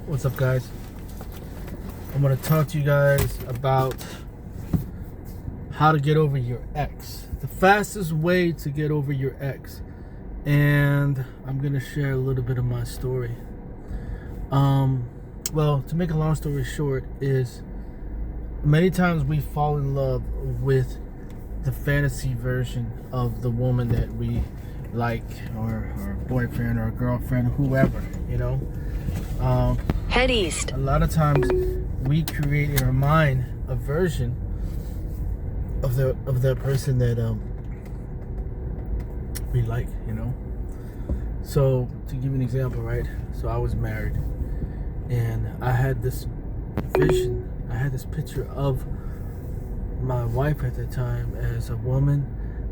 What's up, guys? I'm gonna talk to you guys about how to get over your ex. The fastest way to get over your ex. And I'm gonna share a little bit of my story. Well, to make a long story short, is many times we fall in love with the fantasy version of the woman that we like, or boyfriend or girlfriend, whoever, you know. Head east. A lot of times we create in our mind a version of the person that we like, you know. So to give you an example, right? So I was married and I had this vision, I had this picture of my wife at the time as a woman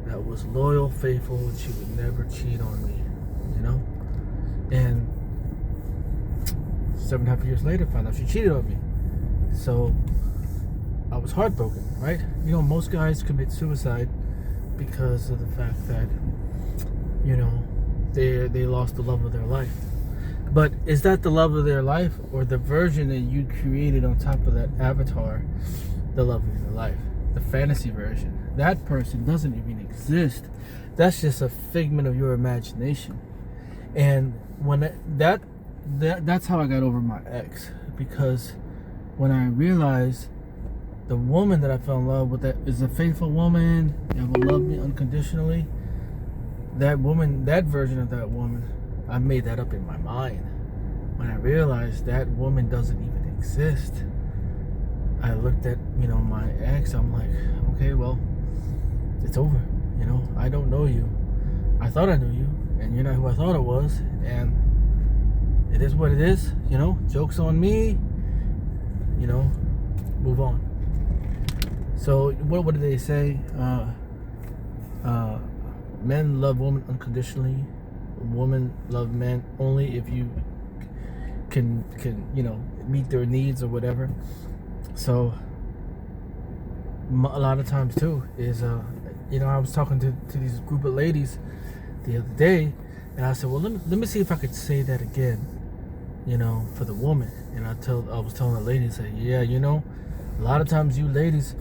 that was loyal, faithful, and she would never cheat on me, you know. And 7.5 years later, found out she cheated on me. So I was heartbroken, right? You know, most guys commit suicide because of the fact that, you know, they lost the love of their life. But is that the love of their life, or the version that you created on top of that avatar, the love of your life? The fantasy version. That person doesn't even exist. That's just a figment of your imagination. And when that's how I got over my ex, because when I realized the woman that I fell in love with that is a faithful woman and will love me unconditionally, that woman, that version of that woman, I made that up in my mind. When I realized that woman doesn't even exist, I looked at, you know, my ex. I'm like, okay, well, it's over. You know, I don't know you. I thought I knew you, and you're not who I thought it was, and it is what it is. You know, joke's on me. You know, move on. So what did they say? Men love women unconditionally. Women love men only if you can you know, meet their needs or whatever. So a lot of times too is you know, I was talking to these group of ladies the other day, and I said, well, let me see if I could say that again, you know, for the woman. And I was telling the ladies, say, yeah, you know, a lot of times you ladies,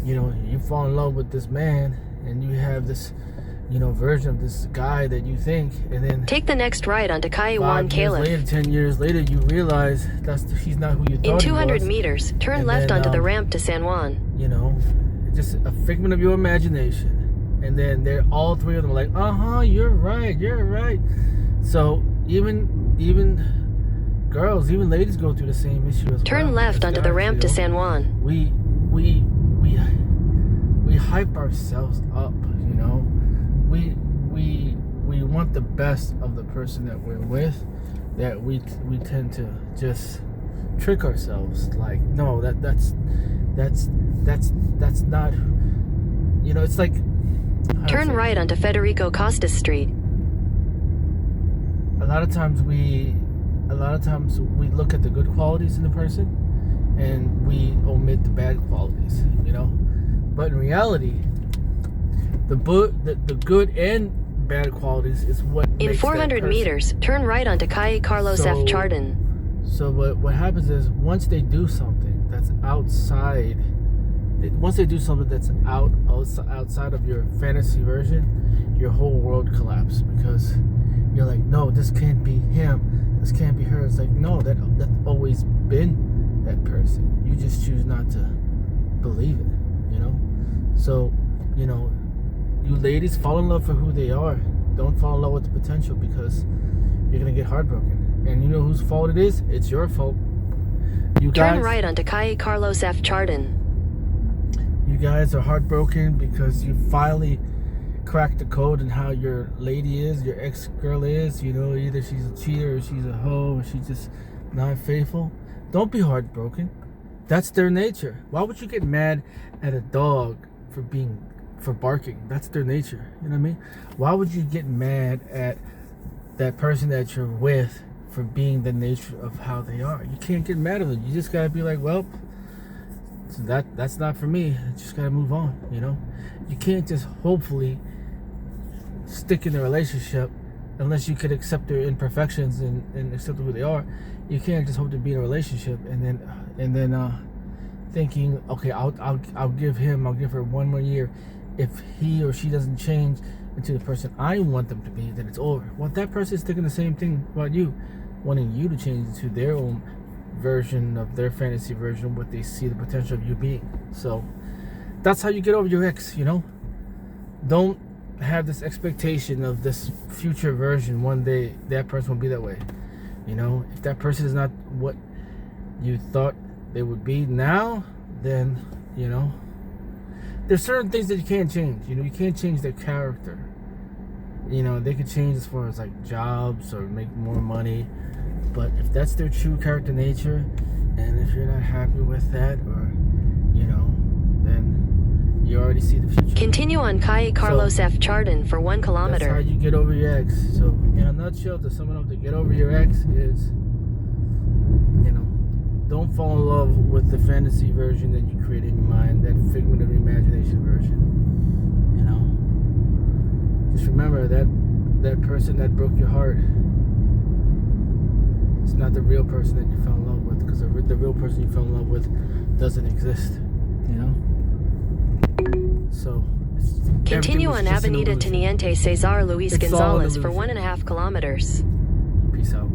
you know, you fall in love with this man and you have this, you know, version of this guy that you think, and then take the next right onto Kaiwan Caliph. Later, 10 years later, you realize he's not who you thought he was. In 200 meters, turn left onto the ramp to San Juan. You know, just a figment of your imagination. And then they're all three of them are like, you're right. So even girls, even ladies go through the same issue as well. Turn left onto the ramp to San Juan. We hype ourselves up, you know. We want the best of the person that we're with, that we tend to just trick ourselves. Like, no, that's not, you know. It's like, turn right onto Federico Costas Street. A lot of times we look at the good qualities in the person and we omit the bad qualities, you know. But in reality, the good and bad qualities is what in makes 400 meters, turn right onto Calle Carlos F. Chardin. So what happens is, once they do something that's outside of your fantasy version, your whole world collapses, because you're like, no, this can't be him, this can't be her. It's like, no, that's always been that person. You just choose not to believe it, you know. So, you know, you ladies, fall in love for who they are. Don't fall in love with the potential, because you're gonna get heartbroken. And you know whose fault it is? It's your fault. You guys, turn right onto Calle Carlos F. Chardin. You guys are heartbroken because you finally cracked the code on how your lady is, your ex-girl is. You know, either she's a cheater or she's a hoe or she's just not faithful. Don't be heartbroken. That's their nature. Why would you get mad at a dog for barking? That's their nature. You know what I mean? Why would you get mad at that person that you're with for being the nature of how they are? You can't get mad at them. You just gotta be like, well, so that's not for me. I just gotta move on, you know. You can't just hopefully stick in a relationship unless you could accept their imperfections and accept who they are, you can't just hope to be in a relationship and then thinking, okay, I'll give her 1 more year. If he or she doesn't change into the person I want them to be, then it's over. Well, that person is thinking the same thing about you, wanting you to change into their own version of their fantasy version of what they see the potential of you being. So that's how you get over your ex, you know? Don't have this expectation of this future version. One day that person will be that way. You know, if that person is not what you thought they would be now, then, you know, there's certain things that you can't change. You know, you can't change their character. You know, they could change as far as like jobs or make more money, but if that's their true character nature, and if you're not happy with that, or you know, then you already see the future. Continue on Calle Carlos F. Chardon for 1 kilometer. That's how you get over your ex. So in a nutshell, to sum it up, to get over your ex is, you know, don't fall in love with the fantasy version that you create in your mind, that figment of your imagination version. You know, just remember that person that broke your heart, it's not the real person that you fell in love with, because the real person you fell in love with doesn't exist. You know, so continue on Avenida Teniente Cesar Luis It's all an Gonzalez for illusion. 1.5 kilometers. Peace out.